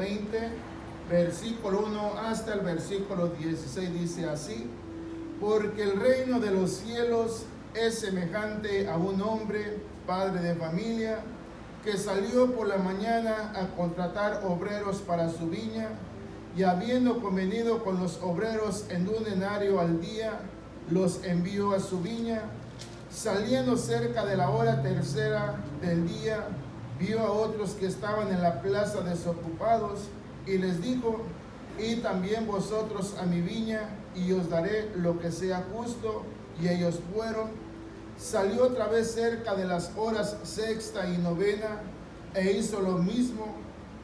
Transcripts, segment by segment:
20, versículo 1 hasta el versículo 16, dice así: porque el reino de los cielos es semejante a un hombre, padre de familia, que salió por la mañana a contratar obreros para su viña, y habiendo convenido con los obreros en 1 denario al día, los envió a su viña. Saliendo cerca de la hora tercera del día, vio a otros que estaban en la plaza desocupados, y les dijo: id también vosotros a mi viña, y os daré lo que sea justo. Y ellos fueron. Salió otra vez cerca de las horas sexta y novena, e hizo lo mismo.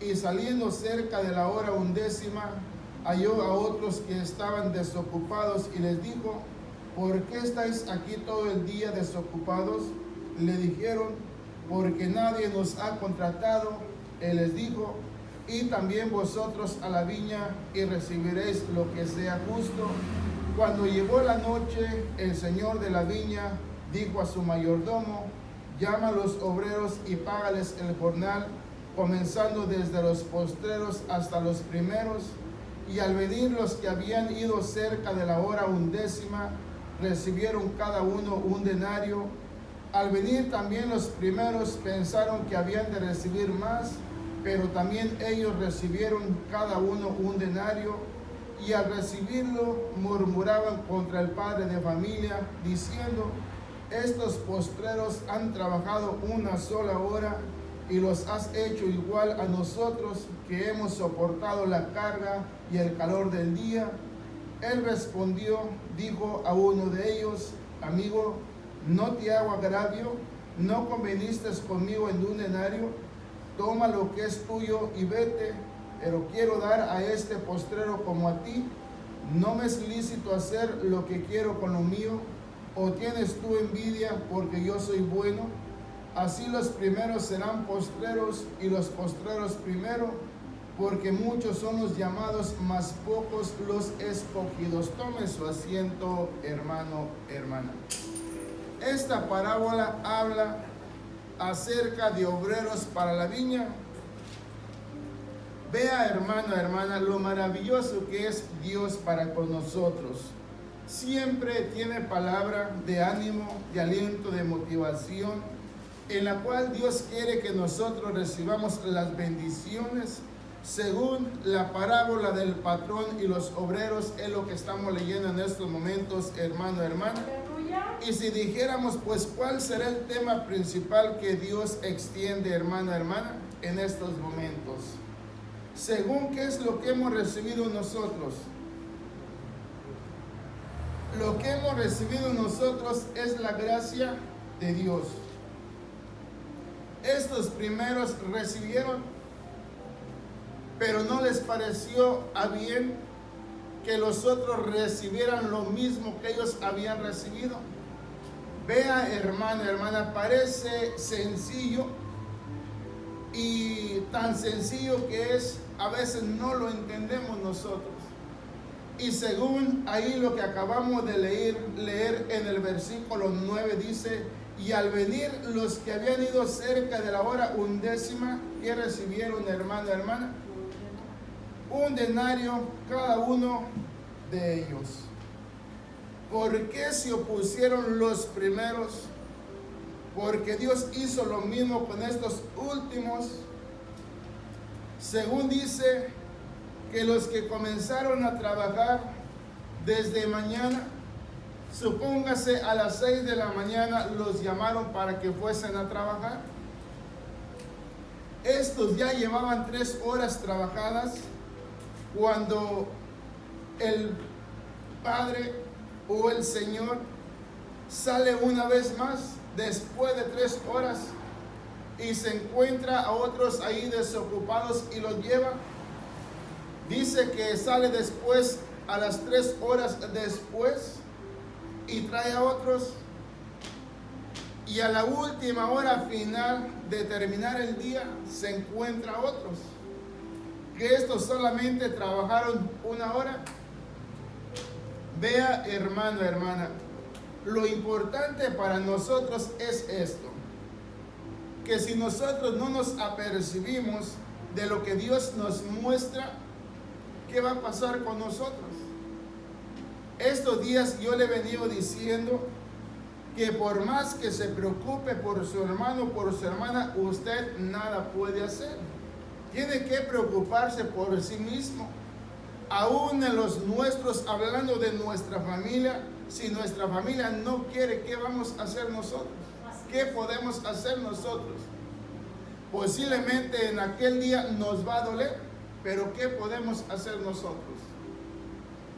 Y saliendo cerca de la hora 11, halló a otros que estaban desocupados, y les dijo: ¿por qué estáis aquí todo el día desocupados? Le dijeron: porque nadie nos ha contratado. Él les dijo: y también vosotros a la viña, y recibiréis lo que sea justo. Cuando llegó la noche, el señor de la viña dijo a su mayordomo: llama a los obreros y págales el jornal, comenzando desde los postreros hasta los primeros. Y al venir los que habían ido cerca de la hora 11, recibieron cada uno 1 denario. Al venir también los primeros pensaron que habían de recibir más, pero también ellos recibieron cada uno 1 denario. Y al recibirlo murmuraban contra el padre de familia, diciendo: estos postreros han trabajado 1 sola hora, y los has hecho igual a nosotros, que hemos soportado la carga y el calor del día. Él respondió, dijo a uno de ellos: amigo, no te hago agravio, ¿no conveniste conmigo en 1 denario? Toma lo que es tuyo y vete, pero quiero dar a este postrero como a ti. ¿No me es lícito hacer lo que quiero con lo mío? ¿O tienes tú envidia porque yo soy bueno? Así los primeros serán postreros, y los postreros primero, porque muchos son los llamados, mas pocos los escogidos. Tome su asiento, hermano, hermana. Esta parábola habla acerca de obreros para la viña. Vea, hermano, hermana, lo maravilloso que es Dios para con nosotros. Siempre tiene palabra de ánimo, de aliento, de motivación, en la cual Dios quiere que nosotros recibamos las bendiciones según la parábola del patrón y los obreros. Es lo que estamos leyendo en estos momentos, hermano, hermana. Y si dijéramos, pues, ¿cuál será el tema principal que Dios extiende, hermano, hermana, en estos momentos? Según qué es lo que hemos recibido nosotros. Lo que hemos recibido nosotros es la gracia de Dios. Estos primeros recibieron, pero no les pareció a bien que los otros recibieran lo mismo que ellos habían recibido. Vea, hermano, hermana, parece sencillo, y tan sencillo que es, a veces no lo entendemos nosotros. Y según ahí lo que acabamos de leer en el versículo 9, dice: y al venir los que habían ido cerca de la hora 11, ¿qué recibieron, hermano, hermana? 1 denario cada uno de ellos. ¿Por qué se opusieron los primeros? Porque Dios hizo lo mismo con estos últimos. Según dice que los que comenzaron a trabajar desde mañana, supóngase a las 6 de la mañana, los llamaron para que fuesen a trabajar. Estos ya llevaban 3 horas trabajadas, cuando el Padre o el Señor sale una vez más después de 3 horas y se encuentra a otros ahí desocupados y los lleva. Dice que sale después, a las 3 horas después, y trae a otros, y a la última hora final de terminar el día se encuentra a otros, que estos solamente trabajaron 1 hora. Vea, hermano, hermana, lo importante para nosotros es esto, que si nosotros no nos apercibimos de lo que Dios nos muestra, ¿qué va a pasar con nosotros? Estos días yo le he venido diciendo que por más que se preocupe por su hermano, por su hermana, usted nada puede hacer. Tiene que preocuparse por sí mismo. Aún en los nuestros, hablando de nuestra familia, si nuestra familia no quiere, ¿qué vamos a hacer nosotros? ¿Qué podemos hacer nosotros? Posiblemente en aquel día nos va a doler, pero ¿qué podemos hacer nosotros?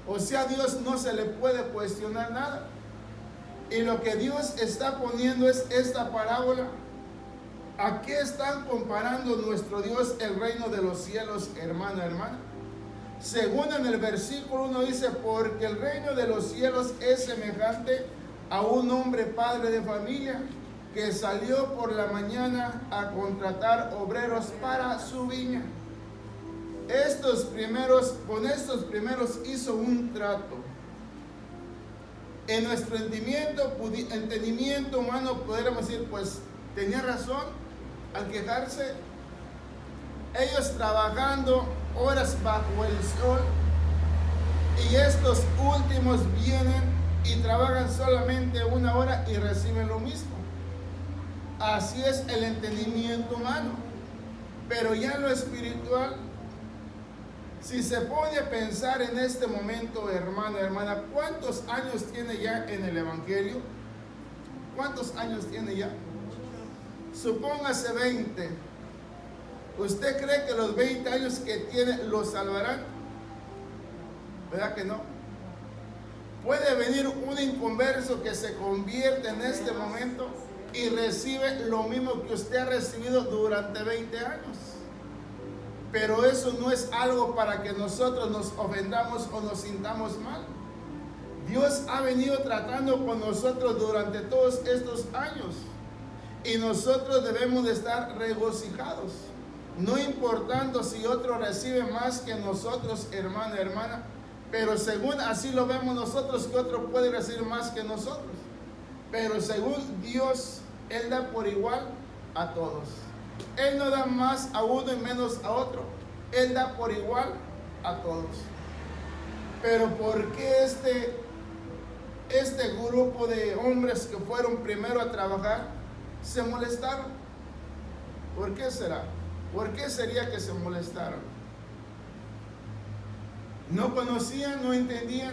O sea, a Dios no se le puede cuestionar nada. Y lo que Dios está poniendo es esta parábola. ¿A qué están comparando nuestro Dios el reino de los cielos, hermano, hermana? Según en el versículo 1 dice, porque el reino de los cielos es semejante a un hombre padre de familia que salió por la mañana a contratar obreros para su viña. Con estos primeros hizo un trato. En nuestro entendimiento humano podríamos decir, pues tenía razón al quejarse. Ellos trabajando horas bajo el sol y estos últimos vienen y trabajan solamente una hora y reciben lo mismo. Así es el entendimiento humano. Pero ya en lo espiritual, si se pone a pensar en este momento, hermano, hermana, ¿cuántos años tiene ya en el Evangelio? ¿Cuántos años tiene ya? Supóngase 20. ¿Usted cree que los 20 años que tiene lo salvarán? ¿Verdad que no? Puede venir un inconverso que se convierte en este momento y recibe lo mismo que usted ha recibido durante 20 años. Pero eso no es algo para que nosotros nos ofendamos o nos sintamos mal. Dios ha venido tratando con nosotros durante todos estos años y nosotros debemos de estar regocijados, no importando si otro recibe más que nosotros, hermano, hermana, pero según así lo vemos nosotros, que otro puede recibir más que nosotros, pero según Dios, Él da por igual a todos. Él no da más a uno y menos a otro. Él da por igual a todos. Pero ¿por qué este grupo de hombres que fueron primero a trabajar se molestaron? ¿Por qué será? ¿Por qué sería que se molestaron? No conocían, no entendían.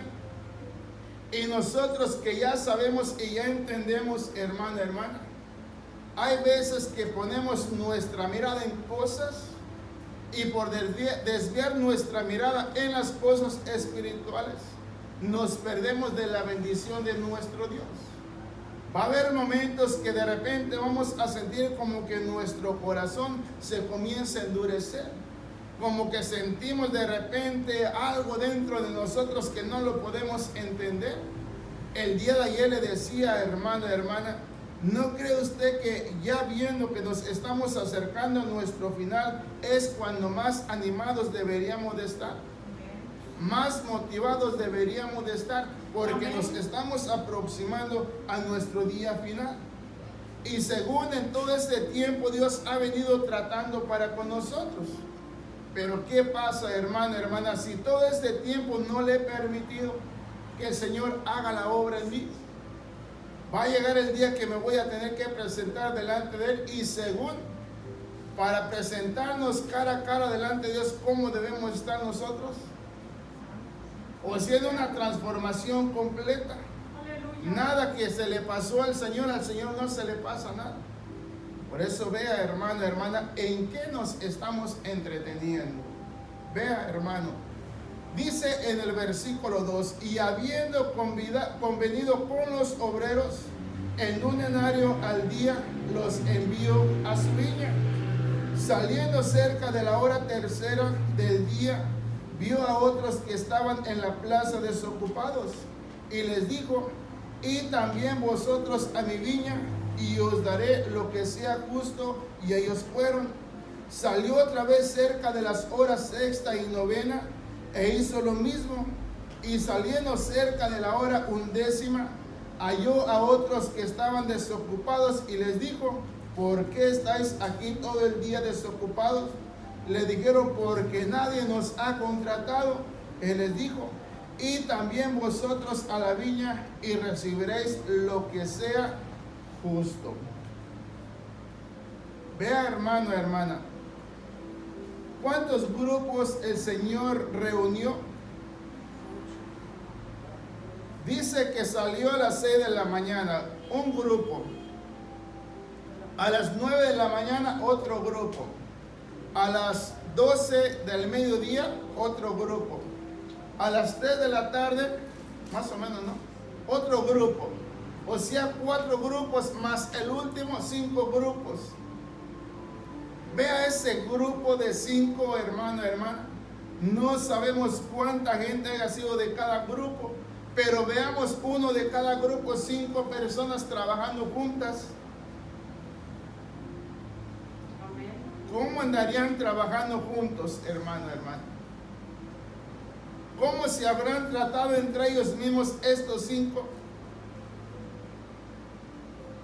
Y nosotros que ya sabemos y ya entendemos, hermano, hermana, hay veces que ponemos nuestra mirada en cosas y por desviar nuestra mirada en las cosas espirituales, nos perdemos de la bendición de nuestro Dios. Va a haber momentos que de repente vamos a sentir como que nuestro corazón se comienza a endurecer, como que sentimos de repente algo dentro de nosotros que no lo podemos entender. El día de ayer le decía, hermano, hermana, ¿no cree usted que ya viendo que nos estamos acercando a nuestro final es cuando más animados deberíamos de estar? Más motivados deberíamos de estar, porque nos estamos aproximando a nuestro día final. Y según en todo este tiempo Dios ha venido tratando para con nosotros. Pero ¿qué pasa, hermano, hermana? Si todo este tiempo no le he permitido que el Señor haga la obra en mí, va a llegar el día que me voy a tener que presentar delante de Él, y según para presentarnos cara a cara delante de Dios, ¿cómo debemos estar nosotros? O siendo una transformación completa. Nada que se le pasó al Señor no se le pasa nada. Por eso vea, hermano, hermana, en qué nos estamos entreteniendo. Vea, hermano, dice en el versículo 2, y habiendo convenido con los obreros en un denario al día, los envió a su viña. Saliendo cerca de la hora tercera del día, vio a otros que estaban en la plaza desocupados, y les dijo, id también vosotros a mi viña, y os daré lo que sea justo. Y ellos fueron. Salió otra vez cerca de las horas sexta y novena, e hizo lo mismo. Y saliendo cerca de la hora undécima, halló a otros que estaban desocupados, y les dijo, ¿por qué estáis aquí todo el día desocupados? le dijeron, porque nadie nos ha contratado. Él les dijo, y también vosotros a la viña y recibiréis lo que sea justo. Vea, hermano, hermana, ¿cuántos grupos el Señor reunió? Dice que salió a las 6 de la mañana un grupo, a las 9 de la mañana otro grupo, a las 12 del mediodía otro grupo, a las 3 de la tarde, más o menos, ¿no? Otro grupo. O sea, 4 grupos más el último, 5 grupos. Vea ese grupo de 5, hermano, hermana. No sabemos cuánta gente haya sido de cada grupo, pero veamos uno de cada grupo, 5 personas trabajando juntas. ¿Cómo andarían trabajando juntos, hermano, hermano? ¿Cómo se habrán tratado entre ellos mismos estos 5?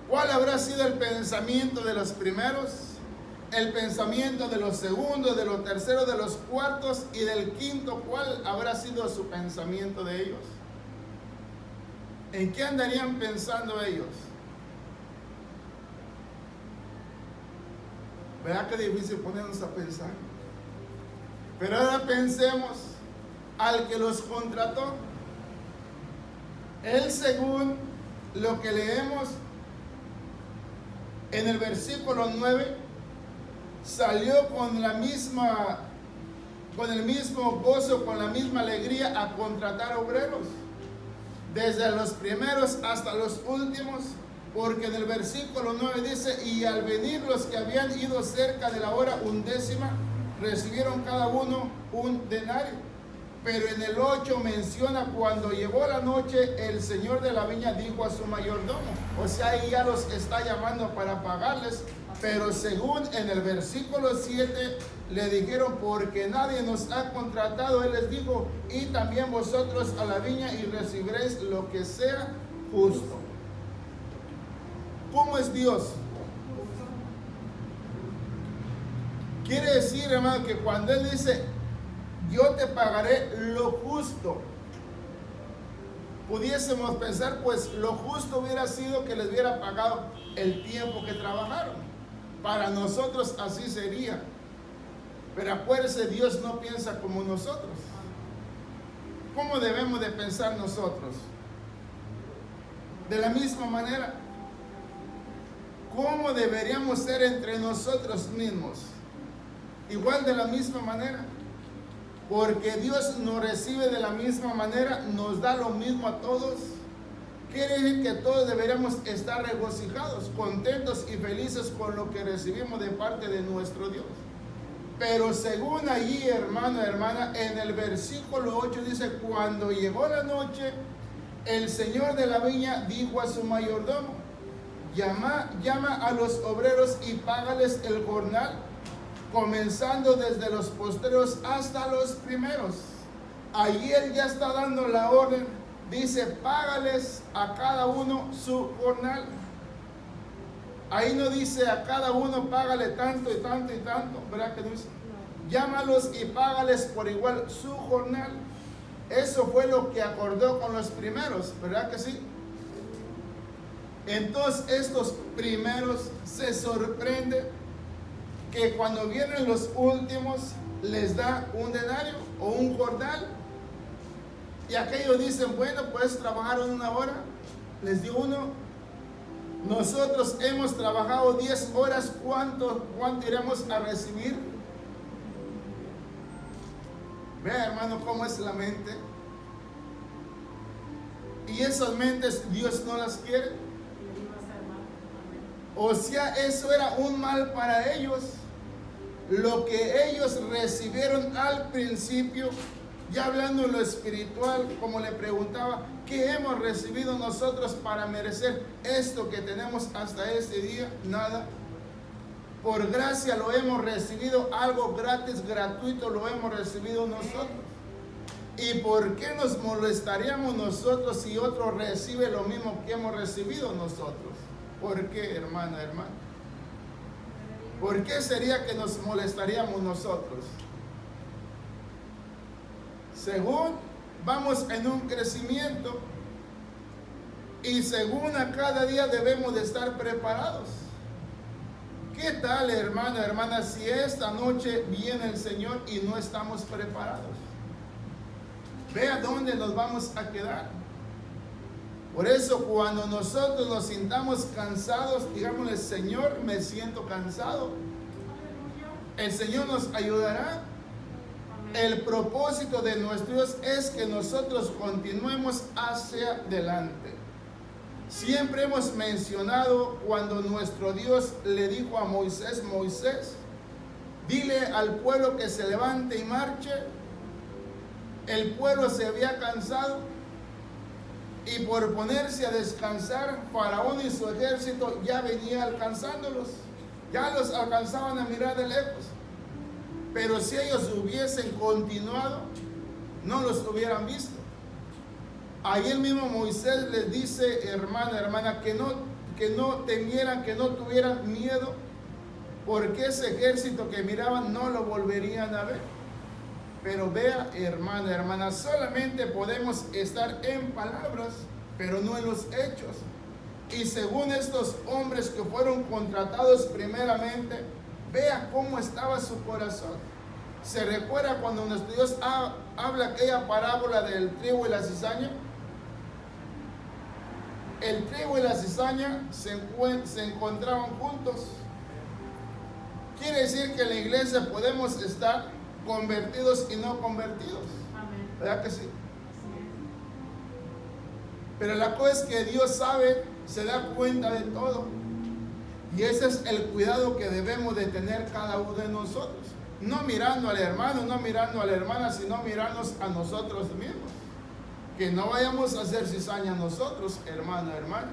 ¿Cuál habrá sido el pensamiento de los primeros? El pensamiento de los segundos, de los terceros, de los cuartos y del quinto. ¿Cuál habrá sido su pensamiento de ellos? ¿En qué andarían pensando ellos? ¿Verdad que es difícil ponernos a pensar? Pero ahora pensemos al que los contrató. Él, según lo que leemos en el versículo 9, salió con el mismo gozo, con la misma alegría a contratar obreros, desde los primeros hasta los últimos, porque en el versículo 9 dice, y al venir los que habían ido cerca de la hora 11, recibieron cada uno un denario. Pero en el 8 menciona, cuando llegó la noche, el señor de la viña dijo a su mayordomo, o sea, ahí ya los está llamando para pagarles. Pero según en el versículo 7 le dijeron, porque nadie nos ha contratado, él les dijo, y también vosotros a la viña y recibiréis lo que sea justo. ¿Cómo es Dios? Quiere decir, hermano, que cuando Él dice, yo te pagaré lo justo, pudiésemos pensar, pues lo justo hubiera sido que les hubiera pagado el tiempo que trabajaron. Para nosotros así sería. Pero acuérdense, Dios no piensa como nosotros. ¿Cómo debemos de pensar nosotros? De la misma manera. ¿Cómo deberíamos ser entre nosotros mismos? Igual de la misma manera. Porque Dios nos recibe de la misma manera, nos da lo mismo a todos. Quiere decir que todos deberíamos estar regocijados, contentos y felices con lo que recibimos de parte de nuestro Dios. Pero según allí, hermano, hermana, en el versículo 8 dice, cuando llegó la noche, el señor de la viña dijo a su mayordomo, llama a los obreros y págales el jornal, comenzando desde los postreros hasta los primeros. Allí él ya está dando la orden, dice, págales a cada uno su jornal. Ahí no dice a cada uno págale tanto y tanto y tanto, ¿verdad que no dice? Llámalos y págales por igual su jornal. Eso fue lo que acordó con los primeros, ¿verdad que sí? Entonces estos primeros se sorprenden que cuando vienen los últimos les da un denario o un jornal. Y aquellos dicen, bueno, pues trabajaron 1 hora, les dio uno. Nosotros hemos trabajado 10 horas, ¿cuánto iremos a recibir? Vea, hermano, cómo es la mente. Y esas mentes Dios no las quiere. O sea, eso era un mal para ellos. Lo que ellos recibieron al principio, ya hablando en lo espiritual, como le preguntaba, ¿qué hemos recibido nosotros para merecer esto que tenemos hasta este día? Nada. Por gracia lo hemos recibido, algo gratis, gratuito lo hemos recibido nosotros. ¿Y por qué nos molestaríamos nosotros si otro recibe lo mismo que hemos recibido nosotros? ¿Por qué, hermana, hermano? ¿Por qué sería que nos molestaríamos nosotros? Según vamos en un crecimiento y según a cada día debemos de estar preparados. ¿Qué tal, hermano, hermana, si esta noche viene el Señor y no estamos preparados? Vea dónde nos vamos a quedar. Por eso cuando nosotros nos sintamos cansados, digámosle: Señor, me siento cansado. El Señor nos ayudará. El propósito de nuestro Dios es que nosotros continuemos hacia adelante. Siempre hemos mencionado cuando nuestro Dios le dijo a Moisés: Moisés, dile al pueblo que se levante y marche. El pueblo se había cansado y por ponerse a descansar, Faraón y su ejército ya venía alcanzándolos. Ya los alcanzaban a mirar de lejos. Pero si ellos hubiesen continuado, no los hubieran visto. Ahí el mismo Moisés les dice: hermana, hermana, que no temieran, que no tuvieran miedo, porque ese ejército que miraban no lo volverían a ver. Pero vea, hermana, hermana, solamente podemos estar en palabras, pero no en los hechos. Y según estos hombres que fueron contratados primeramente, vea cómo estaba su corazón. ¿Se recuerda cuando nuestro Dios habla aquella parábola del trigo y la cizaña? El trigo y la cizaña se encontraban juntos. Quiere decir que en la iglesia podemos estar convertidos y no convertidos. Amén. ¿Verdad que sí? Pero la cosa es que Dios sabe, se da cuenta de todo. Y ese es el cuidado que debemos de tener cada uno de nosotros. No mirando al hermano, no mirando a la hermana, sino mirarnos a nosotros mismos. Que no vayamos a hacer cizaña nosotros, hermano, hermana.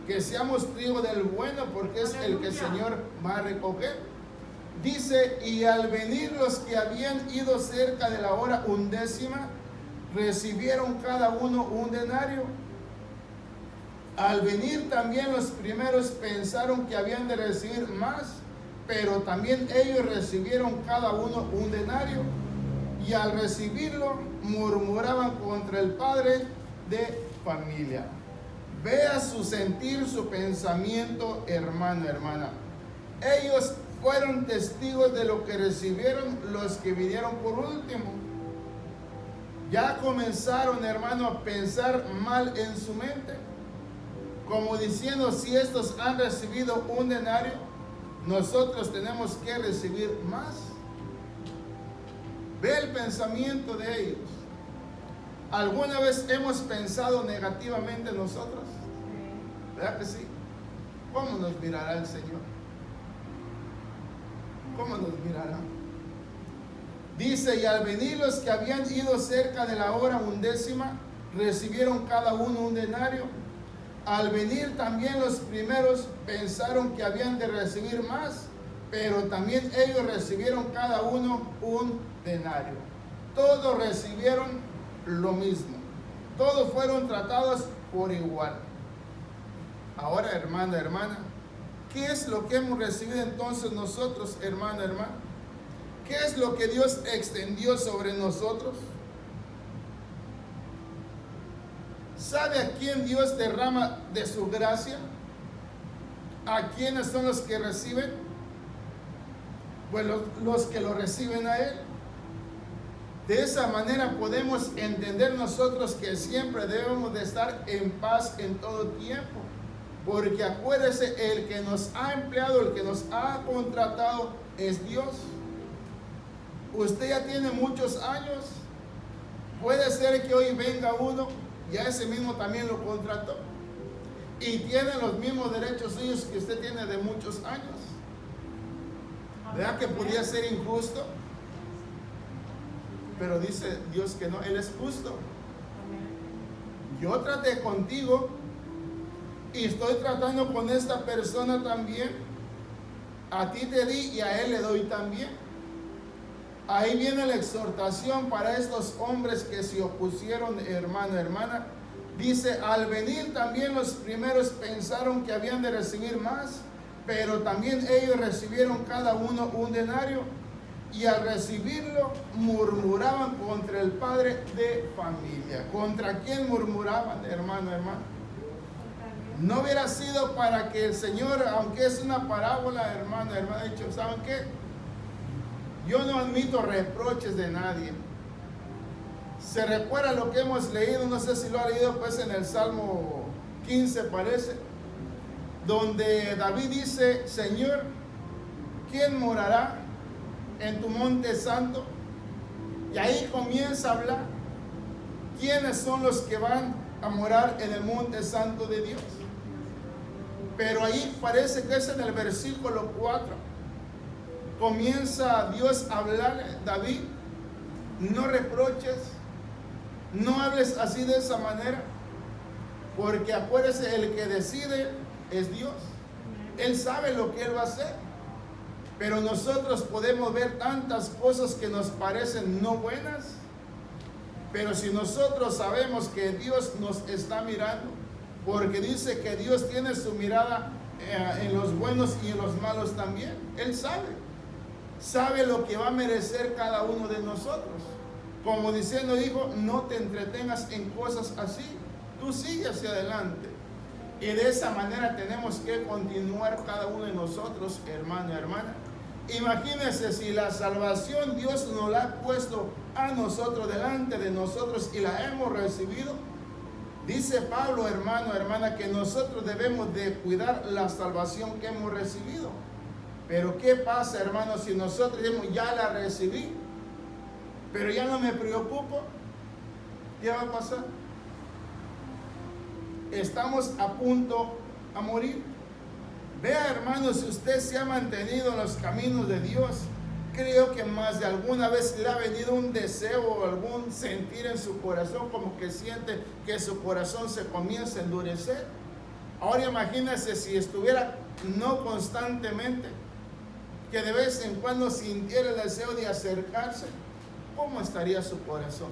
Que seamos trigo del bueno, porque es el que el Señor va a recoger. Dice: y al venir los que habían ido cerca de la hora 11, recibieron cada uno un denario. Al venir también los primeros pensaron que habían de recibir más, pero también ellos recibieron cada uno un denario. Y al recibirlo murmuraban contra el padre de familia. Vea su sentir, su pensamiento, hermano, hermana. Ellos fueron testigos de lo que recibieron los que vinieron por último. Ya comenzaron, hermano, a pensar mal en su mente, como diciendo: si estos han recibido un denario, nosotros tenemos que recibir más. Ve el pensamiento de ellos. ¿Alguna vez hemos pensado negativamente nosotros? ¿Verdad que sí? ¿Cómo nos mirará el Señor? ¿Cómo nos mirará? Dice: y al venir los que habían ido cerca de la hora 11, recibieron cada uno un denario. Al venir también los primeros pensaron que habían de recibir más, pero también ellos recibieron cada uno un denario. Todos recibieron lo mismo. Todos fueron tratados por igual. Ahora, hermana, hermana, ¿qué es lo que hemos recibido entonces nosotros, hermana, hermana? ¿Qué es lo que Dios extendió sobre nosotros? ¿Sabe a quién Dios derrama de su gracia? ¿A quiénes son los que reciben? Pues los que lo reciben a Él. De esa manera podemos entender nosotros que siempre debemos de estar en paz en todo tiempo. Porque acuérdese, el que nos ha empleado, el que nos ha contratado es Dios. Usted ya tiene muchos años. Puede ser que hoy venga uno, ya ese mismo también lo contrató, y tiene los mismos derechos suyos que usted tiene de muchos años. ¿Verdad que podría ser injusto? Pero dice Dios que no, Él es justo. Yo traté contigo y estoy tratando con esta persona también. A ti te di y a él le doy también. Ahí viene la exhortación para estos hombres que se opusieron, hermano, hermana. Dice: al venir también los primeros pensaron que habían de recibir más, Pero también ellos recibieron cada uno un denario, y al recibirlo murmuraban contra el padre de familia. ¿Contra quién murmuraban, hermano? No hubiera sido para que el Señor, aunque es una parábola, hermano, ha dicho, ¿saben qué? Yo no admito reproches de nadie. Se recuerda lo que hemos leído, no sé si lo ha leído, pues en el Salmo 15 parece, donde David dice, Señor, ¿quién morará en tu monte santo? Y ahí comienza a hablar quiénes son los que van a morar en el monte santo de Dios. Pero ahí parece que es en el versículo 4. Comienza Dios a hablarle, David, no reproches, no hables así de esa manera, porque acuérdese, el que decide es Dios. Él sabe lo que Él va a hacer. Pero nosotros podemos ver tantas cosas que nos parecen no buenas, pero si nosotros sabemos que Dios nos está mirando, porque dice que Dios tiene su mirada en los buenos y en los malos también. Él sabe lo que va a merecer cada uno de nosotros. Como diciendo, hijo, no te entretengas en cosas así, tú sigue hacia adelante. Y de esa manera tenemos que continuar cada uno de nosotros, hermano y hermana. Imagínense si la salvación Dios nos la ha puesto a nosotros, delante de nosotros, y la hemos recibido. Dice Pablo, hermano, hermana, que nosotros debemos de cuidar la salvación que hemos recibido. Pero ¿qué pasa, hermano, si nosotros decimos, ya la recibí, pero ya no me preocupo? ¿Qué va a pasar? Estamos a punto a morir. Vea, hermano, si usted se ha mantenido en los caminos de Dios, creo que más de alguna vez le ha venido un deseo o algún sentir en su corazón, como que siente que su corazón se comienza a endurecer. Ahora imagínese si estuviera no constantemente, que de vez en cuando sintiera el deseo de acercarse, ¿cómo estaría su corazón?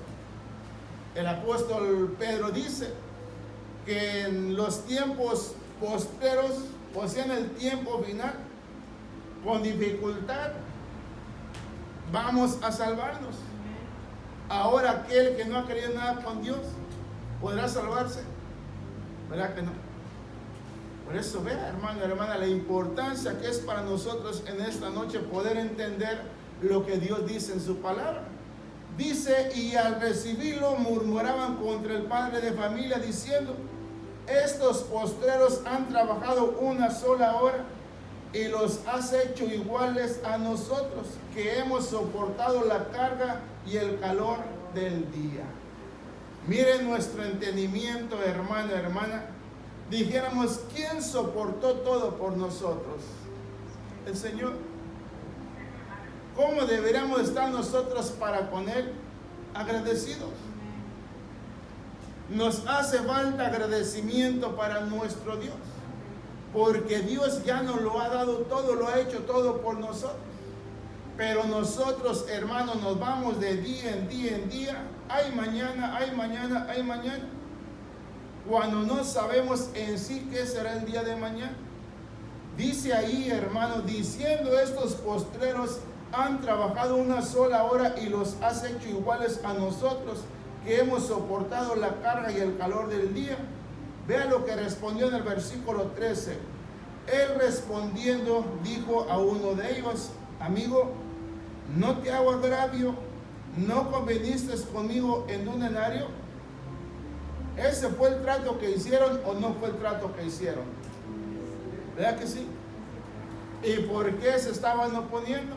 El apóstol Pedro dice que en los tiempos postreros, o sea, en el tiempo final, con dificultad vamos a salvarnos. Ahora aquel que no ha creído nada con Dios, ¿podrá salvarse? ¿Verdad que no? Por eso vea, hermano y hermana, la importancia que es para nosotros en esta noche poder entender lo que Dios dice en su palabra. Dice, y al recibirlo murmuraban contra el padre de familia diciendo, estos postreros han trabajado una sola hora y los has hecho iguales a nosotros, que hemos soportado la carga y el calor del día. Miren nuestro entendimiento, hermano, hermana. Dijéramos, ¿quién soportó todo por nosotros? El Señor. ¿Cómo deberíamos estar nosotros para con Él? Agradecidos. Nos hace falta agradecimiento para nuestro Dios, porque Dios ya nos lo ha dado todo, lo ha hecho todo por nosotros. Pero nosotros, hermanos, nos vamos de día en día en día. Hay mañana, hay mañana, hay mañana, cuando no sabemos en sí qué será el día de mañana. Dice ahí, hermanos, diciendo, estos postreros han trabajado una sola hora y los has hecho iguales a nosotros, que hemos soportado la carga y el calor del día. Vea lo que respondió en el versículo 13. Él respondiendo dijo a uno de ellos, amigo, no te hago agravio, ¿no conveniste conmigo en un denario? ¿Ese fue el trato que hicieron o no fue el trato que hicieron? ¿Verdad que sí? ¿Y por qué se estaban oponiendo?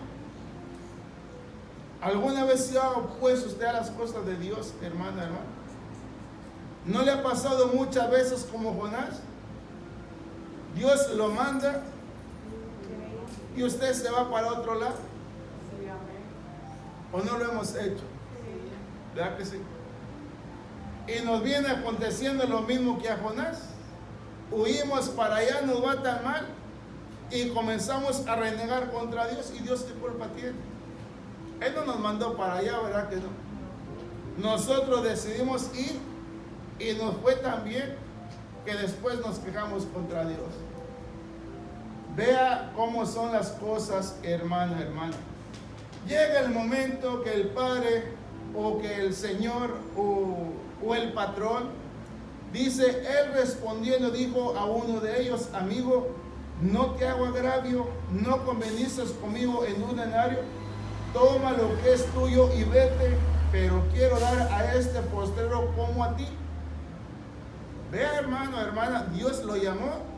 ¿Alguna vez se ha opuesto usted a las cosas de Dios, hermana, hermano? ¿No le ha pasado muchas veces como Jonás? Dios lo manda y usted se va para otro lado. ¿O no lo hemos hecho? ¿Verdad que sí? Y nos viene aconteciendo lo mismo que a Jonás. Huimos para allá, nos va tan mal y comenzamos a renegar contra Dios. ¿Y Dios qué culpa tiene? Él no nos mandó para allá, ¿verdad que no? Nosotros decidimos ir y nos fue tan bien que después nos quejamos contra Dios. Vea cómo son las cosas, hermano, hermana. Llega el momento que el padre o que el señor o el patrón dice, él respondiendo dijo a uno de ellos, amigo, no te hago agravio, no conveniste conmigo en un denario, toma lo que es tuyo y vete, pero quiero dar a este postrero como a ti. Vea, hermano, hermana, Dios lo llamó.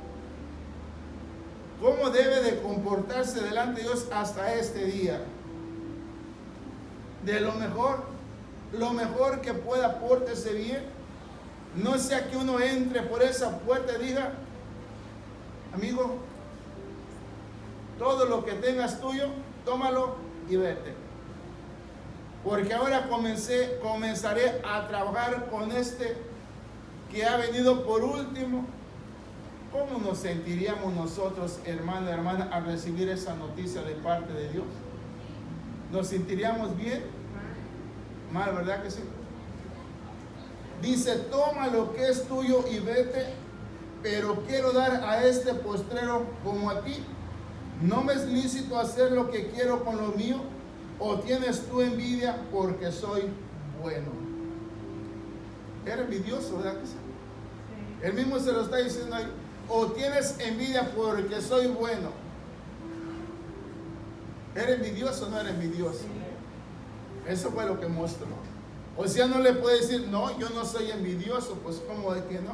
¿Cómo debe de comportarse delante de Dios hasta este día? De lo mejor que pueda, pórtese bien. No sea que uno entre por esa puerta y diga, amigo, todo lo que tengas tuyo, tómalo y vete. Porque ahora comenzaré a trabajar con este que ha venido por último. ¿Cómo nos sentiríamos nosotros, hermano, hermana, al recibir esa noticia de parte de Dios? ¿Nos sentiríamos bien? Mal, ¿verdad que sí? Dice, toma lo que es tuyo y vete, pero quiero dar a este postrero como a ti. ¿No me es lícito hacer lo que quiero con lo mío? ¿O tienes tú envidia porque soy bueno? Era envidioso, ¿verdad que sí? Él mismo se lo está diciendo ahí. ¿O tienes envidia porque soy bueno? ¿Era envidioso o no era envidioso? Eso fue lo que mostró. O sea, no le puede decir, no, yo no soy envidioso. Pues, ¿cómo de que no?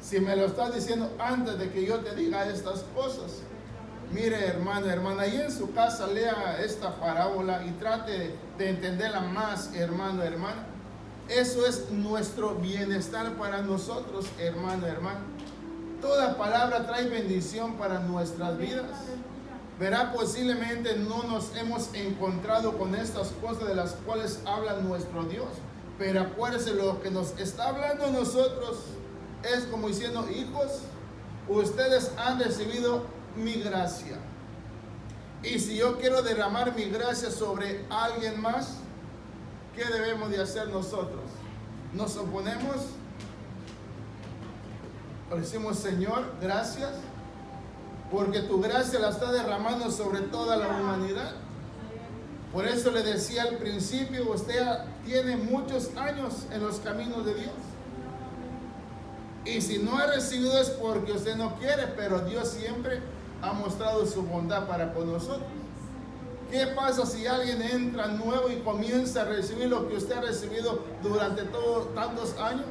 Si me lo estás diciendo antes de que yo te diga estas cosas. Mire, hermano, hermana, ahí en su casa lea esta parábola y trate de entenderla más, hermano, hermana. Eso es nuestro bienestar para nosotros, hermano, hermana. Toda palabra trae bendición para nuestras vidas. Verá, posiblemente no nos hemos encontrado con estas cosas de las cuales habla nuestro Dios. Pero acuérdense, lo que nos está hablando a nosotros es como diciendo, hijos, ustedes han recibido mi gracia. Y si yo quiero derramar mi gracia sobre alguien más, ¿qué debemos de hacer nosotros? ¿Nos oponemos? O decimos, Señor, gracias, porque tu gracia la está derramando sobre toda la humanidad. Por eso le decía al principio, usted tiene muchos años en los caminos de Dios. Y si no ha recibido es porque usted no quiere, pero Dios siempre ha mostrado su bondad para con nosotros. ¿Qué pasa si alguien entra nuevo y comienza a recibir lo que usted ha recibido durante tantos años?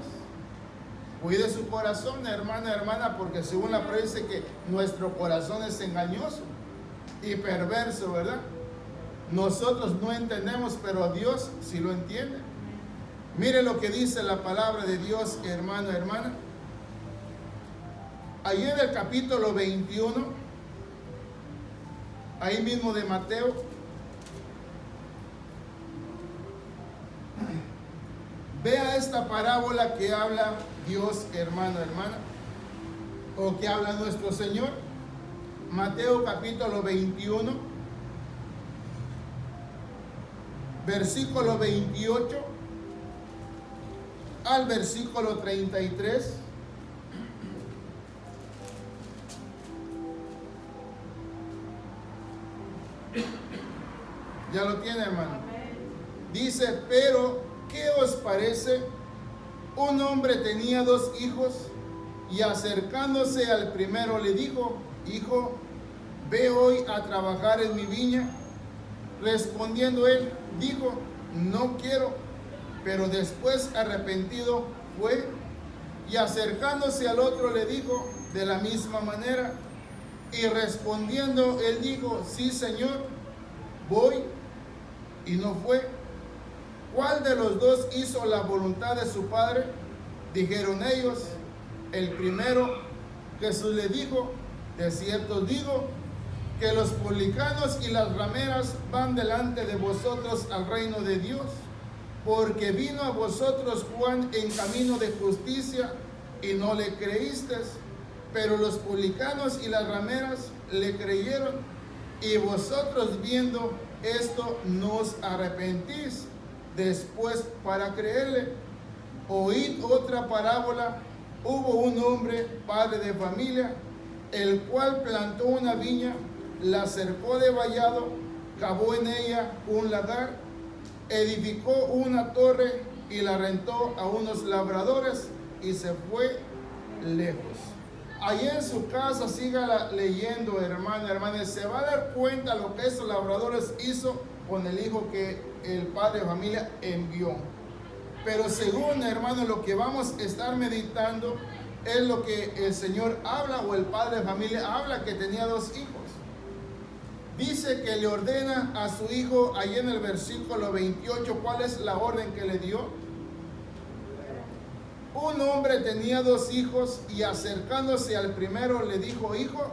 Cuide su corazón, hermana, hermana, porque según la palabra dice que nuestro corazón es engañoso y perverso, ¿verdad? Nosotros no entendemos, pero Dios sí lo entiende. Mire lo que dice la palabra de Dios, hermano, hermana. Ahí en el capítulo 21, ahí mismo de Mateo, vea esta parábola que habla Dios, hermano, hermana, o que habla nuestro Señor. Mateo capítulo 21, versículo 28 al versículo 33. Ya lo tiene, hermano. Dice, pero ¿qué os parece? Un hombre tenía 2 hijos y acercándose al primero le dijo, hijo, ve hoy a trabajar en mi viña. Respondiendo él, dijo, no quiero. Pero después arrepentido fue y acercándose al otro le dijo de la misma manera. Y respondiendo él dijo, sí, Señor, voy. Y no fue. ¿Cuál de los 2 hizo la voluntad de su padre? Dijeron ellos, el primero. Jesús le dijo, de cierto digo, que los publicanos y las rameras van delante de vosotros al reino de Dios, porque vino a vosotros Juan en camino de justicia y no le creísteis, pero los publicanos y las rameras le creyeron, y vosotros viendo esto no os arrepentís después para creerle. Oíd otra parábola. Hubo un hombre, padre de familia, el cual plantó una viña, la cercó de vallado, cavó en ella un lagar, edificó una torre y la rentó a unos labradores y se fue lejos. Allí en su casa, siga leyendo, hermana, se va a dar cuenta lo que esos labradores hizo con el hijo que el padre de familia envió. Pero según, hermano, lo que vamos a estar meditando es lo que el Señor habla, o el padre de familia habla, que tenía 2 hijos. Dice que le ordena a su hijo, ahí en el versículo 28, ¿cuál es la orden que le dio? Un hombre tenía 2 hijos y acercándose al primero le dijo: hijo,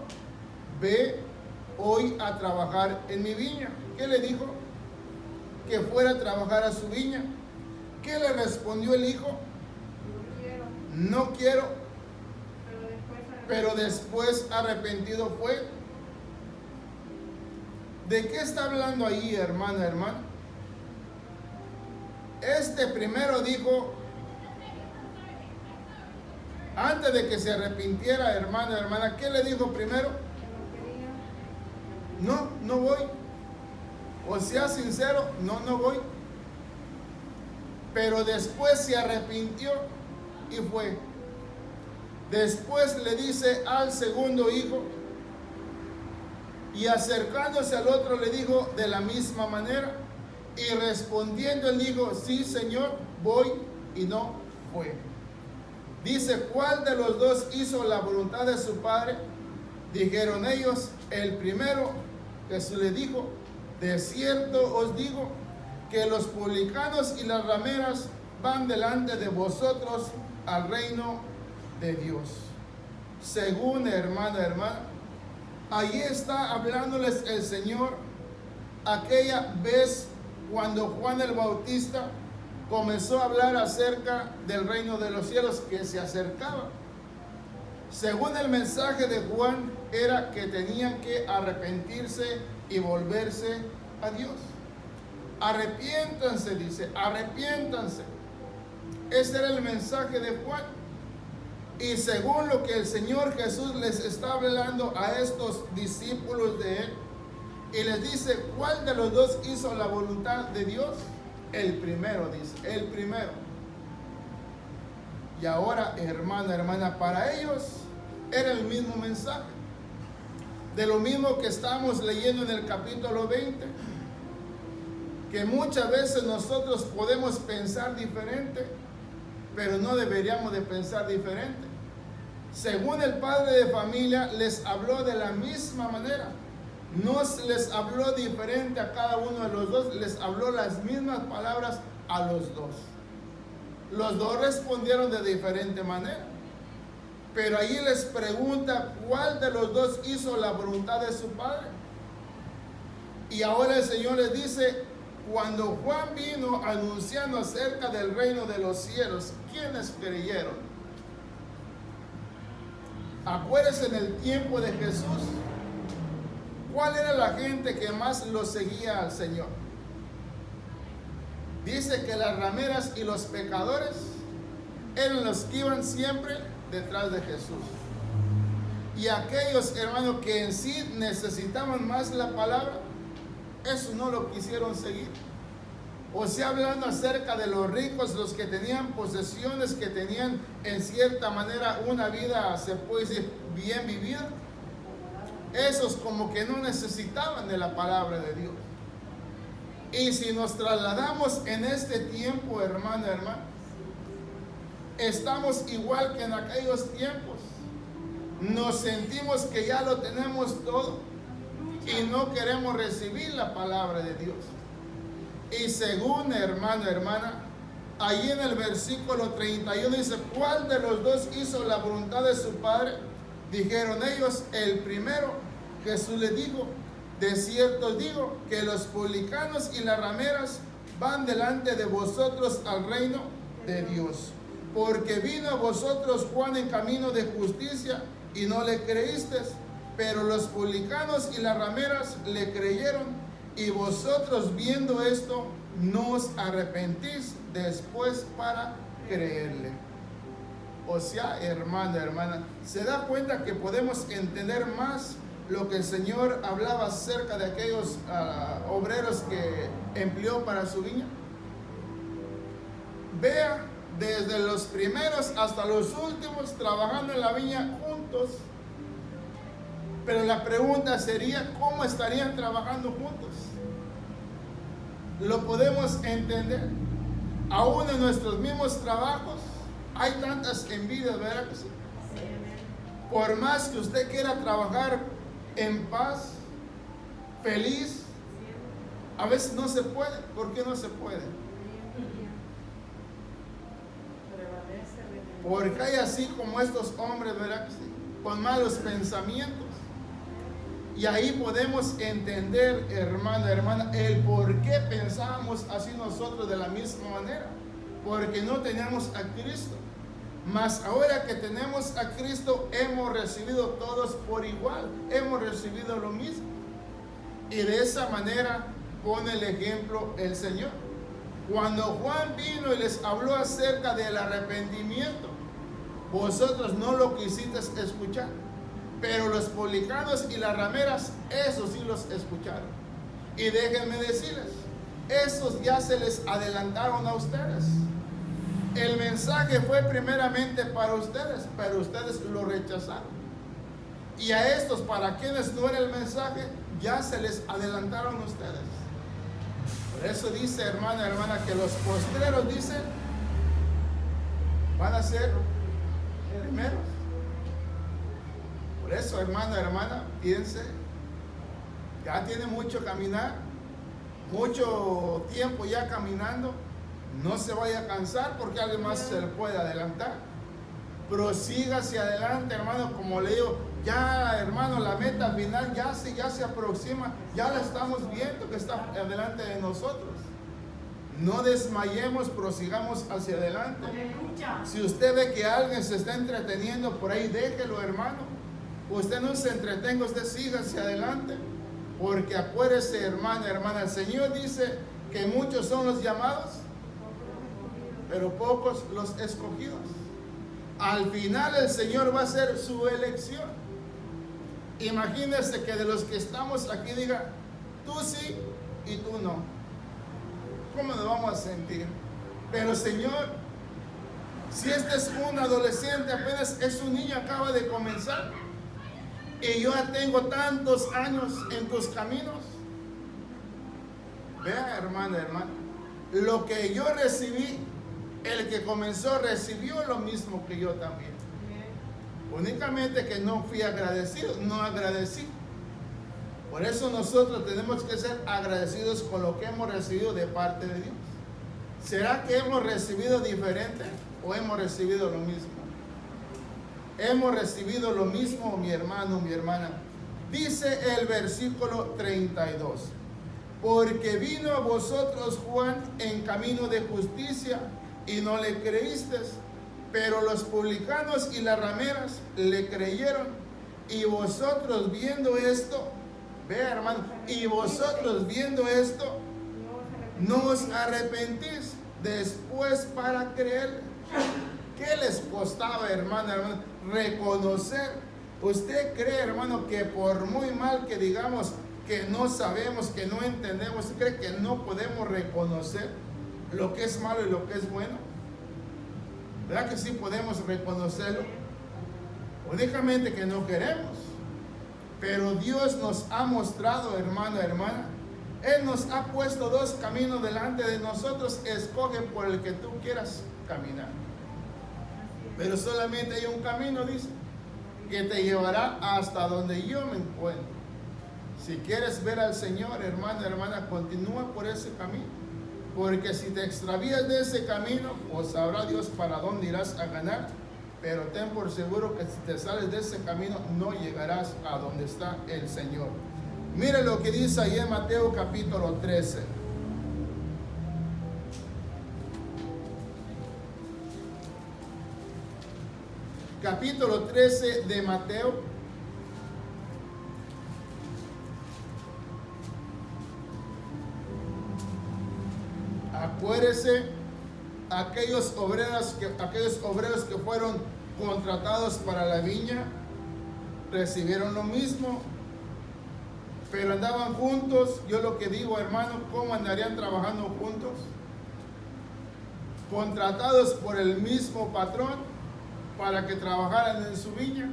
ve hoy a trabajar en mi viña. ¿Qué le dijo? Que fuera a trabajar a su viña. ¿Qué le respondió el hijo? No quiero. Pero después arrepentido fue. ¿De qué está hablando ahí, hermana? Este primero dijo, antes de que se arrepintiera, hermana, ¿qué le dijo primero? No voy. O sea, sincero, no voy. Pero después se arrepintió y fue. Después le dice al segundo hijo, y acercándose al otro le dijo de la misma manera, y respondiendo él dijo: sí, Señor, voy, y no fue. Dice: ¿cuál de los 2 hizo la voluntad de su padre? Dijeron ellos: el primero. Jesús le dijo: de cierto os digo que los publicanos y las rameras van delante de vosotros al reino de Dios. Según, hermana, ahí está hablándoles el Señor aquella vez cuando Juan el Bautista comenzó a hablar acerca del reino de los cielos que se acercaba. Según el mensaje de Juan, era que tenían que arrepentirse y volverse a Dios. Arrepiéntanse, dice, arrepiéntanse. Ese era el mensaje de Juan. Y según lo que el Señor Jesús les está hablando a estos discípulos de Él, y les dice: ¿cuál de los 2 hizo la voluntad de Dios? El primero, dice, el primero. Y ahora, hermana, para ellos era el mismo mensaje. De lo mismo que estamos leyendo en el capítulo 20, que muchas veces nosotros podemos pensar diferente, pero no deberíamos de pensar diferente. Según el padre de familia, les habló de la misma manera. No les habló diferente a cada uno de los 2, les habló las mismas palabras a los 2. Los 2 respondieron de diferente manera. Pero ahí les pregunta: ¿cuál de los 2 hizo la voluntad de su padre? Y ahora el Señor les dice: cuando Juan vino anunciando acerca del reino de los cielos, ¿quiénes creyeron? Acuérdense, en el tiempo de Jesús, ¿cuál era la gente que más lo seguía al Señor? Dice que las rameras y los pecadores eran los que iban siempre detrás de Jesús. Y aquellos, hermanos, que en sí necesitaban más la palabra, eso no lo quisieron seguir. O sea, hablando acerca de los ricos, los que tenían posesiones, que tenían en cierta manera una vida, se puede decir, bien vivida, esos como que no necesitaban de la palabra de Dios. Y si nos trasladamos en este tiempo, hermana, estamos igual que en aquellos tiempos. Nos sentimos que ya lo tenemos todo y no queremos recibir la palabra de Dios. Y según, hermana, ahí en el versículo 31 dice: ¿cuál de los 2 hizo la voluntad de su padre? Dijeron ellos: el primero. Jesús les dijo: de cierto digo que los publicanos y las rameras van delante de vosotros al reino de Dios. Porque vino a vosotros Juan en camino de justicia y no le creísteis, pero los publicanos y las rameras le creyeron. Y vosotros, viendo esto, no os arrepentís después para creerle. O sea, hermano, hermana, ¿se da cuenta que podemos entender más lo que el Señor hablaba acerca de aquellos obreros que empleó para su viña? Vea, desde los primeros hasta los últimos trabajando en la viña juntos. Pero la pregunta sería, ¿cómo estarían trabajando juntos? Lo podemos entender. Aún en nuestros mismos trabajos hay tantas envidias, ¿verdad que sí? Por más que usted quiera trabajar en paz, feliz, a veces no se puede. ¿Por qué no se puede? Porque hay así como estos hombres, ¿verdad que sí? Con malos pensamientos. Y ahí podemos entender, hermano, hermana, el por qué pensábamos así nosotros de la misma manera. Porque no teníamos a Cristo. Mas ahora que tenemos a Cristo, hemos recibido todos por igual. Hemos recibido lo mismo. Y de esa manera pone el ejemplo el Señor. Cuando Juan vino y les habló acerca del arrepentimiento, vosotros no lo quisisteis escuchar. Pero los publicanos y las rameras, esos sí los escucharon. Y déjenme decirles, esos ya se les adelantaron a ustedes. El mensaje fue primeramente para ustedes, pero ustedes lo rechazaron. Y a estos, para quienes no era el mensaje, ya se les adelantaron a ustedes. Por eso dice, hermana, hermana, que los postreros, dicen, van a ser primeros. Por eso, hermana, hermana, piense, ya tiene mucho caminar, mucho tiempo ya caminando, no se vaya a cansar porque alguien más se le puede adelantar. Prosiga hacia adelante, hermano, como le digo, ya, hermano, la meta final ya se aproxima, ya la estamos viendo que está delante de nosotros. No desmayemos, prosigamos hacia adelante. Si usted ve que alguien se está entreteniendo por ahí, déjelo, hermano. Usted no se entretenga, usted siga hacia adelante. Porque acuérdese, hermana, hermana, el Señor dice que muchos son los llamados, pero pocos los escogidos. Al final el Señor va a hacer su elección. Imagínese que de los que estamos aquí diga, tú sí y tú no. ¿Cómo nos vamos a sentir? Pero Señor, si este es un adolescente, apenas es un niño, acaba de comenzar, y yo ya tengo tantos años en tus caminos. Vea, hermana, hermana, lo que yo recibí, el que comenzó recibió lo mismo que yo también. Únicamente que no fui agradecido, no agradecí. Por eso nosotros tenemos que ser agradecidos con lo que hemos recibido de parte de Dios. ¿Será que hemos recibido diferente o hemos recibido lo mismo? Hemos recibido lo mismo, mi hermano, mi hermana. Dice el versículo 32. Porque vino a vosotros Juan en camino de justicia y no le creísteis, pero los publicanos y las rameras le creyeron. Y vosotros viendo esto, vea, hermano, y vosotros viendo esto, no os arrepentís después para creer. ¿Qué les costaba, hermano, hermano, reconocer? ¿Usted cree, hermano, que por muy mal que digamos que no sabemos, que no entendemos, cree que no podemos reconocer lo que es malo y lo que es bueno? ¿Verdad que sí podemos reconocerlo? Únicamente que no queremos. Pero Dios nos ha mostrado, hermano, hermana, Él nos ha puesto dos caminos delante de nosotros. Escoge por el que tú quieras caminar. Pero solamente hay un camino, dice, que te llevará hasta donde yo me encuentro. Si quieres ver al Señor, hermano, hermana, continúa por ese camino. Porque si te extravías de ese camino, pues sabrá Dios para dónde irás a ganar. Pero ten por seguro que si te sales de ese camino, no llegarás a donde está el Señor. Mire lo que dice ahí en Mateo capítulo 13. Capítulo 13 de Mateo. Acuérdese aquellos obreros que fueron contratados para la viña, recibieron lo mismo, pero andaban juntos. Yo lo que digo, hermano, ¿cómo andarían trabajando juntos? Contratados por el mismo patrón para que trabajaran en su viña.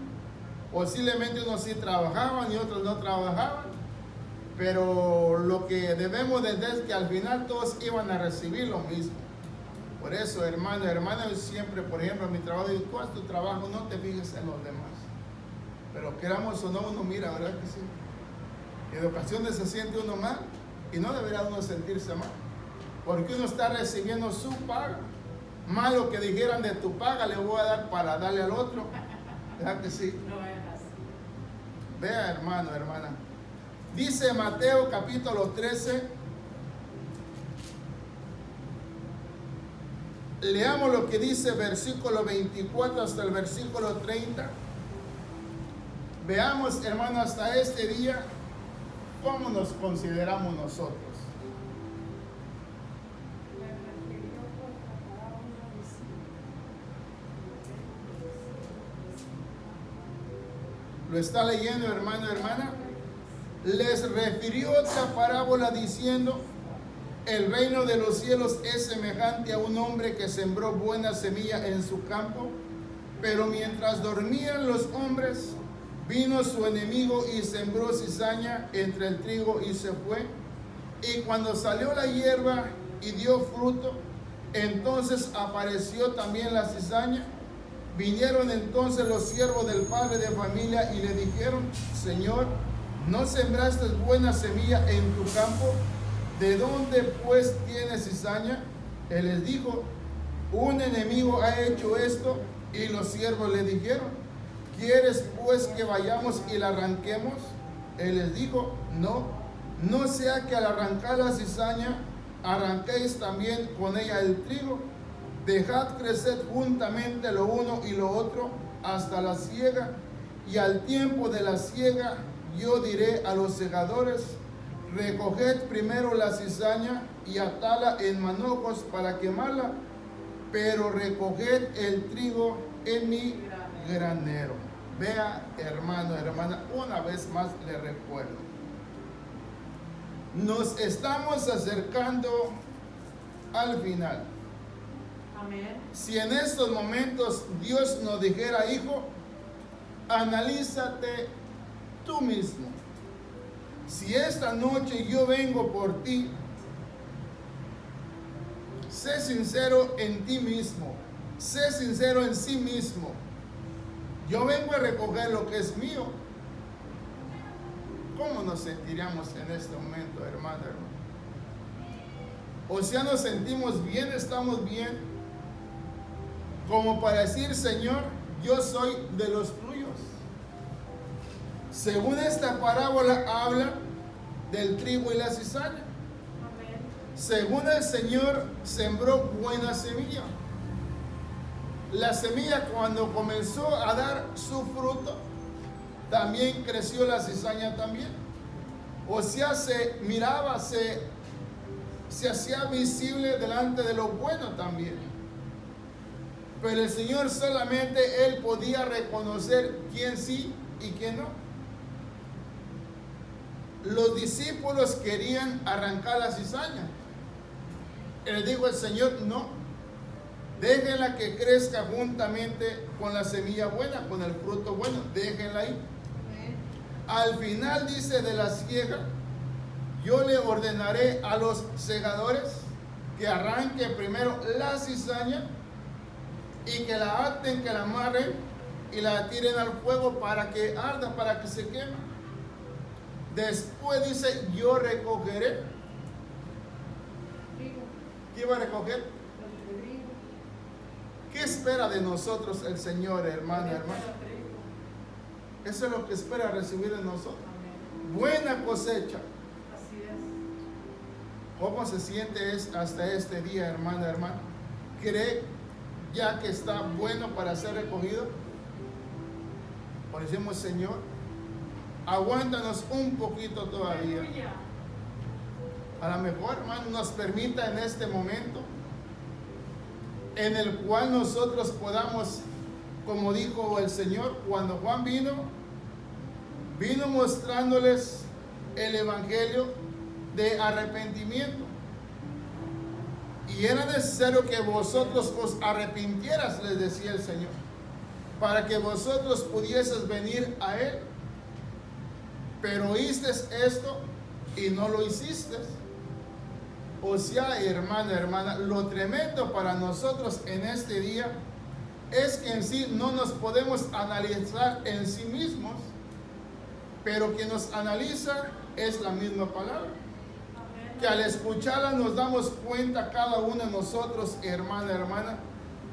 Posiblemente unos sí trabajaban y otros no trabajaban, pero lo que debemos de entender es que al final todos iban a recibir lo mismo. Por eso, hermano, hermana, yo siempre, por ejemplo, en mi trabajo, digo, tú haz tu trabajo, no te fijes en los demás. Pero queramos o no, uno mira, ¿verdad que sí? Que de ocasiones se siente uno mal y no debería uno sentirse mal, porque uno está recibiendo su paga. Más lo que dijeran de tu paga le voy a dar para darle al otro. ¿Verdad que sí? No es así. Vea, hermano, hermana. Dice Mateo capítulo 13. Leamos lo que dice versículo 24 hasta el versículo 30. Veamos, hermano, hasta este día cómo nos consideramos nosotros. ¿Lo está leyendo, hermano, hermana? Les refirió otra parábola diciendo: el reino de los cielos es semejante a un hombre que sembró buena semilla en su campo, pero mientras dormían los hombres, vino su enemigo y sembró cizaña entre el trigo y se fue. Y cuando salió la hierba y dio fruto, entonces apareció también la cizaña. Vinieron entonces los siervos del padre de familia y le dijeron: Señor, ¿no sembraste buena semilla en tu campo? ¿De dónde pues tienes cizaña? Él les dijo: un enemigo ha hecho esto. Y los siervos le dijeron: ¿quieres pues que vayamos y la arranquemos? Él les dijo: no sea que al arrancar la cizaña arranquéis también con ella el trigo. Dejad crecer juntamente lo uno y lo otro hasta la siega, y al tiempo de la siega yo diré a los segadores: recoged primero la cizaña y atala en manojos para quemarla, pero recoged el trigo en mi granero. Vea, hermano, hermana, una vez más le recuerdo, nos estamos acercando al final. Amén. Si en estos momentos Dios nos dijera: hijo, analízate tú mismo. Si esta noche yo vengo por ti, sé sincero en ti mismo, sé sincero en sí mismo. Yo vengo a recoger lo que es mío. ¿Cómo nos sentiríamos en este momento, hermano, hermano? O sea, nos sentimos bien, estamos bien, como para decir: Señor, yo soy de los tuyos. Según esta parábola habla del trigo y la cizaña. Amén. Según el Señor sembró buena semilla. La semilla, cuando comenzó a dar su fruto, también creció la cizaña también. O sea, se miraba, se hacía visible delante de lo bueno también. Pero el Señor solamente Él podía reconocer quién sí y quién no. Los discípulos querían arrancar la cizaña. Él dijo el Señor: no, déjenla que crezca juntamente con la semilla buena, con el fruto bueno, déjenla ahí. Al final, dice, de la siega, yo le ordenaré a los segadores que arranquen primero la cizaña y que la aten, que la amarren y la tiren al fuego para que arda, para que se queme. Después dice: yo recogeré. ¿Qué va a recoger? ¿Qué espera de nosotros el Señor, hermano, hermano? Eso es lo que espera recibir de nosotros. Buena cosecha. Así es. ¿Cómo se siente hasta este día, hermano, hermano? ¿Cree ya que está bueno para ser recogido? Por decimos: Señor, aguántanos un poquito todavía. Aleluya. A lo mejor, hermano, nos permita en este momento en el cual nosotros podamos como dijo el Señor, cuando Juan vino mostrándoles el evangelio de arrepentimiento. Y era necesario que vosotros os arrepintieras, les decía el Señor, para que vosotros pudieses venir a Él. Pero oíste esto y no lo hiciste. O sea, hermana, lo tremendo para nosotros en este día es que en sí no nos podemos analizar en sí mismos, pero quien nos analiza es la misma palabra. Que al escucharla nos damos cuenta cada uno de nosotros, hermana.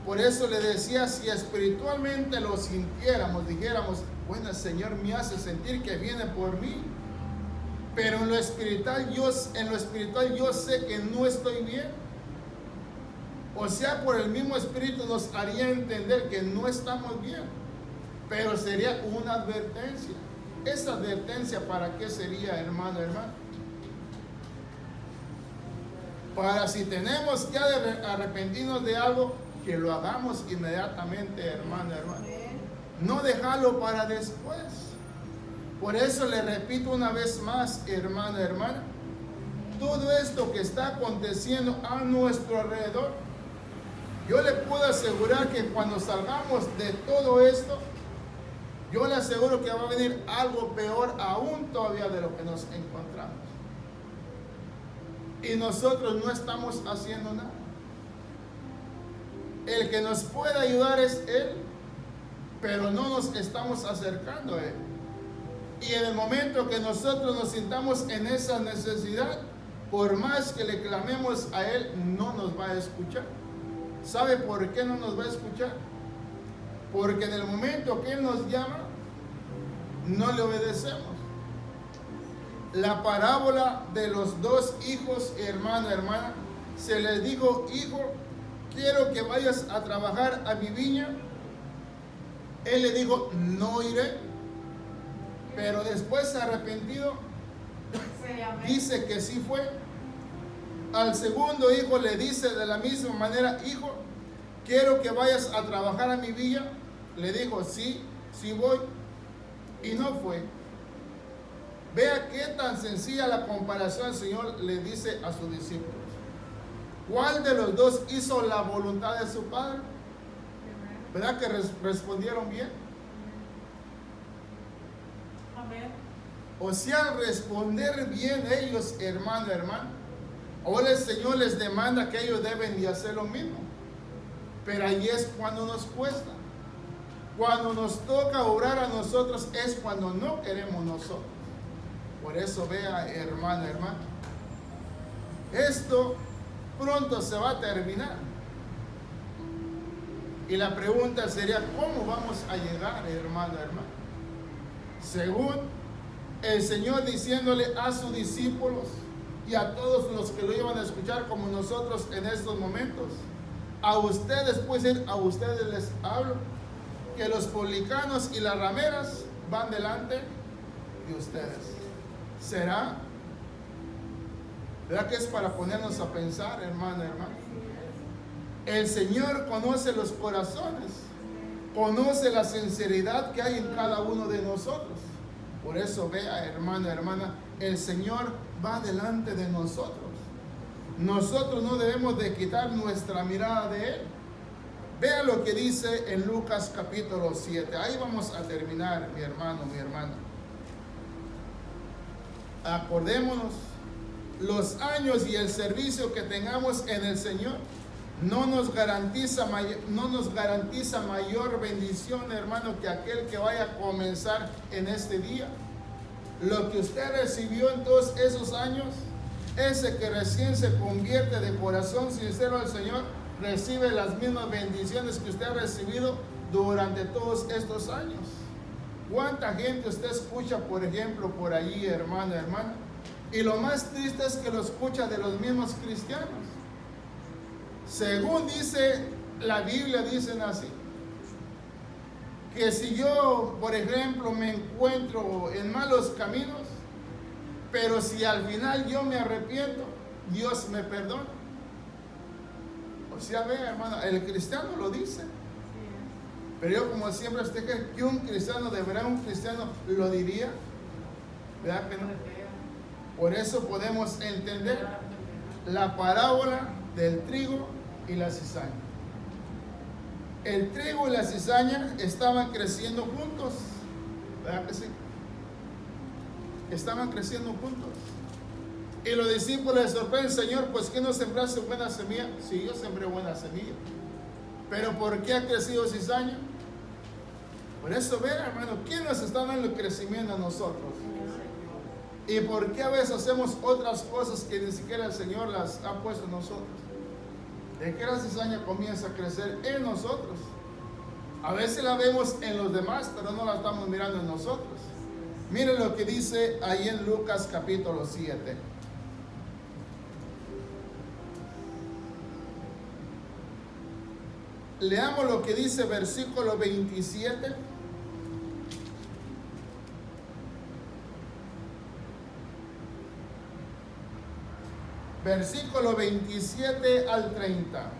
Por eso le decía, si espiritualmente lo sintiéramos, dijéramos, bueno, el Señor me hace sentir que viene por mí, pero en lo espiritual yo sé que no estoy bien. O sea, por el mismo Espíritu nos haría entender que no estamos bien, pero sería una advertencia. ¿Esa advertencia para qué sería, hermano? Para si tenemos que arrepentirnos de algo, que lo hagamos inmediatamente, hermano. No dejarlo para después. Por eso le repito una vez más, hermana, todo esto que está aconteciendo a nuestro alrededor, yo le puedo asegurar que cuando salgamos de todo esto, yo le aseguro que va a venir algo peor aún todavía de lo que nos encontramos. Y nosotros no estamos haciendo nada. El que nos puede ayudar es Él, pero no nos estamos acercando a Él. Y en el momento que nosotros nos sintamos en esa necesidad, por más que le clamemos a Él, no nos va a escuchar. ¿Sabe por qué no nos va a escuchar? Porque en el momento que Él nos llama, no le obedecemos. La parábola de los dos hijos, hermana, se les dijo, hijo, quiero que vayas a trabajar a mi viña. Él le dijo, no iré. Pero después arrepentido, dice que sí fue. Al segundo hijo le dice de la misma manera, hijo, quiero que vayas a trabajar a mi viña. Le dijo, sí voy. Y no fue. Vea qué tan sencilla la comparación el Señor le dice a sus discípulos. ¿Cuál de los dos hizo la voluntad de su Padre? ¿Verdad que respondieron bien? Amén. O sea, al responder bien ellos, hermano, ahora el Señor les demanda que ellos deben de hacer lo mismo. Pero ahí es cuando nos cuesta. Cuando nos toca orar a nosotros es cuando no queremos nosotros. Por eso vea, hermano, esto pronto se va a terminar. Y la pregunta sería, ¿cómo vamos a llegar, hermano? Según el Señor diciéndole a sus discípulos y a todos los que lo iban a escuchar como nosotros en estos momentos, a ustedes, pues a ustedes les hablo, que los publicanos y las rameras van delante de ustedes. ¿Será? ¿Verdad que es para ponernos a pensar, hermano? El Señor conoce los corazones, conoce la sinceridad que hay en cada uno de nosotros. Por eso vea, hermana, el Señor va delante de nosotros. Nosotros no debemos de quitar nuestra mirada de Él. Vea lo que dice en Lucas capítulo 7. Ahí vamos a terminar, mi hermano. Acordémonos, los años y el servicio que tengamos en el Señor no nos garantiza mayor bendición, hermano, que aquel que vaya a comenzar en este día. Lo que usted recibió en todos esos años, ese que recién se convierte de corazón sincero al Señor, recibe las mismas bendiciones que usted ha recibido durante todos estos años. ¿Cuánta gente usted escucha, por ejemplo, por allí, hermano? Y lo más triste es que lo escucha de los mismos cristianos. Según dice la Biblia, dicen así, que si yo, por ejemplo, me encuentro en malos caminos, pero si al final yo me arrepiento, Dios me perdona. O sea, ve, hermano, el cristiano lo dice. Pero yo como siempre dije que un cristiano, de verdad un cristiano lo diría, ¿verdad que no? Por eso podemos entender la parábola del trigo y la cizaña. El trigo y la cizaña estaban creciendo juntos, ¿verdad que sí? Estaban creciendo juntos. Y los discípulos les sorprenden, Señor, pues ¿qué no sembraste buena semilla? Sí, yo sembré buena semilla. Pero ¿por qué ha crecido cizaña? Por eso, vean, hermano, ¿quién nos está dando el crecimiento a nosotros? ¿Y por qué a veces hacemos otras cosas que ni siquiera el Señor las ha puesto en nosotros? De que la cizaña comienza a crecer en nosotros. A veces la vemos en los demás, pero no la estamos mirando en nosotros. Miren lo que dice ahí en Lucas capítulo 7. Leamos lo que dice versículo 27. Versículo 27 al 30.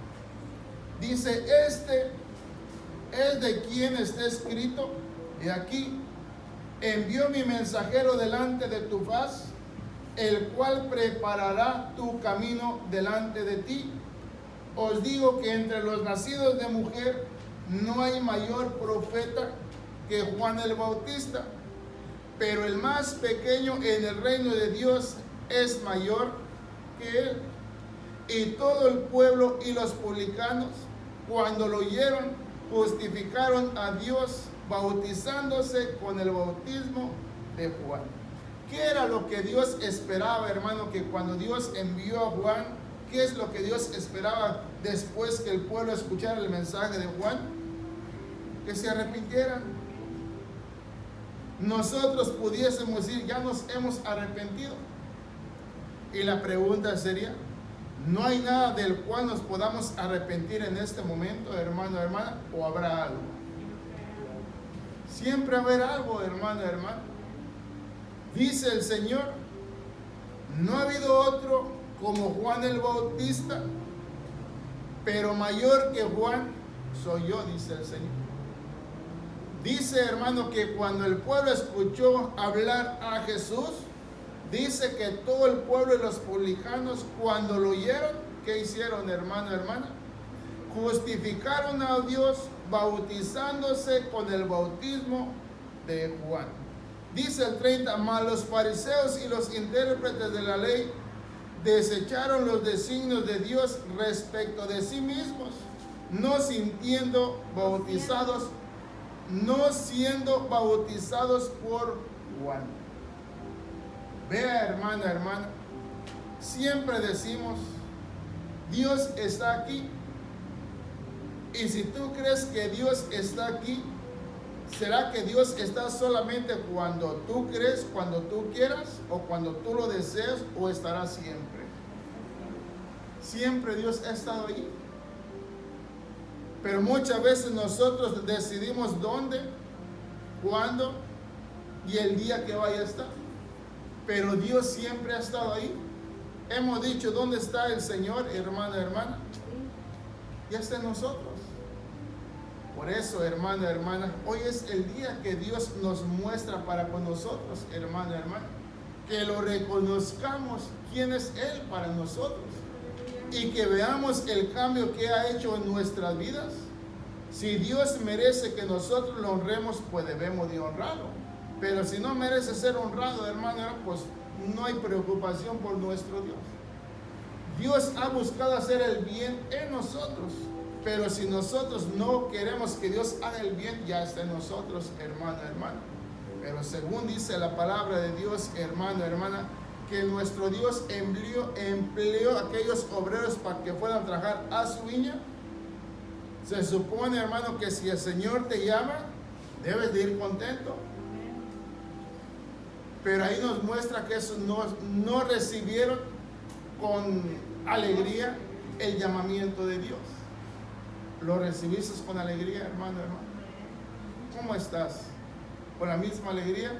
Dice, este es de quien está escrito, y aquí envió mi mensajero delante de tu faz, el cual preparará tu camino delante de ti. Os digo que entre los nacidos de mujer no hay mayor profeta que Juan el Bautista, pero el más pequeño en el reino de Dios es mayor que él. Y todo el pueblo y los publicanos, cuando lo oyeron, justificaron a Dios bautizándose con el bautismo de Juan. ¿Qué era lo que Dios esperaba, hermano? Que cuando Dios envió a Juan, ¿qué es lo que Dios esperaba después que el pueblo escuchara el mensaje de Juan? Que se arrepintieran. Nosotros pudiésemos decir, ya nos hemos arrepentido. Y la pregunta sería, ¿no hay nada del cual nos podamos arrepentir en este momento, hermano, hermana? ¿O habrá algo? Siempre habrá algo, hermano, hermana. Dice el Señor, no ha habido otro como Juan el Bautista, pero mayor que Juan soy yo, dice el Señor. Dice, hermano, que cuando el pueblo escuchó hablar a Jesús, dice que todo el pueblo y los publicanos, cuando lo oyeron, ¿qué hicieron, hermano, hermana? Justificaron a Dios bautizándose con el bautismo de Juan. Dice el 30, mas los fariseos y los intérpretes de la ley desecharon los designios de Dios respecto de sí mismos, no siendo bautizados por Juan. Vea, hermana, hermana, siempre decimos, Dios está aquí. Y si tú crees que Dios está aquí, ¿será que Dios está solamente cuando tú crees, cuando tú quieras, o cuando tú lo deseas, o estará siempre? Siempre Dios ha estado ahí. Pero muchas veces nosotros decidimos dónde, cuándo y el día que vaya a estar. Pero Dios siempre ha estado ahí. Hemos dicho, ¿dónde está el Señor, hermano, hermana? Ya está en nosotros. Por eso, hermano, hermana, hoy es el día que Dios nos muestra para con nosotros, hermano, hermana. Que lo reconozcamos quién es Él para nosotros. Y que veamos el cambio que ha hecho en nuestras vidas. Si Dios merece que nosotros lo honremos, pues debemos de honrarlo. Pero si no merece ser honrado, hermano, pues no hay preocupación por nuestro Dios. Dios ha buscado hacer el bien en nosotros. Pero si nosotros no queremos que Dios haga el bien, ya está en nosotros, hermano, hermana. Pero según dice la palabra de Dios, hermano, hermana, que nuestro Dios empleó a aquellos obreros para que fueran a trabajar a su viña. Se supone, hermano, que si el Señor te llama, debes de ir contento. Pero ahí nos muestra que esos no recibieron con alegría el llamamiento de Dios. ¿Lo recibiste con alegría, hermano, hermano? ¿Cómo estás? ¿Con la misma alegría?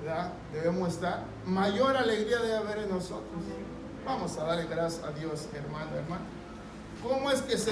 ¿Verdad? Debemos estar. Mayor alegría debe haber en nosotros. Vamos a darle gracias a Dios, hermano, hermano. ¿Cómo es que se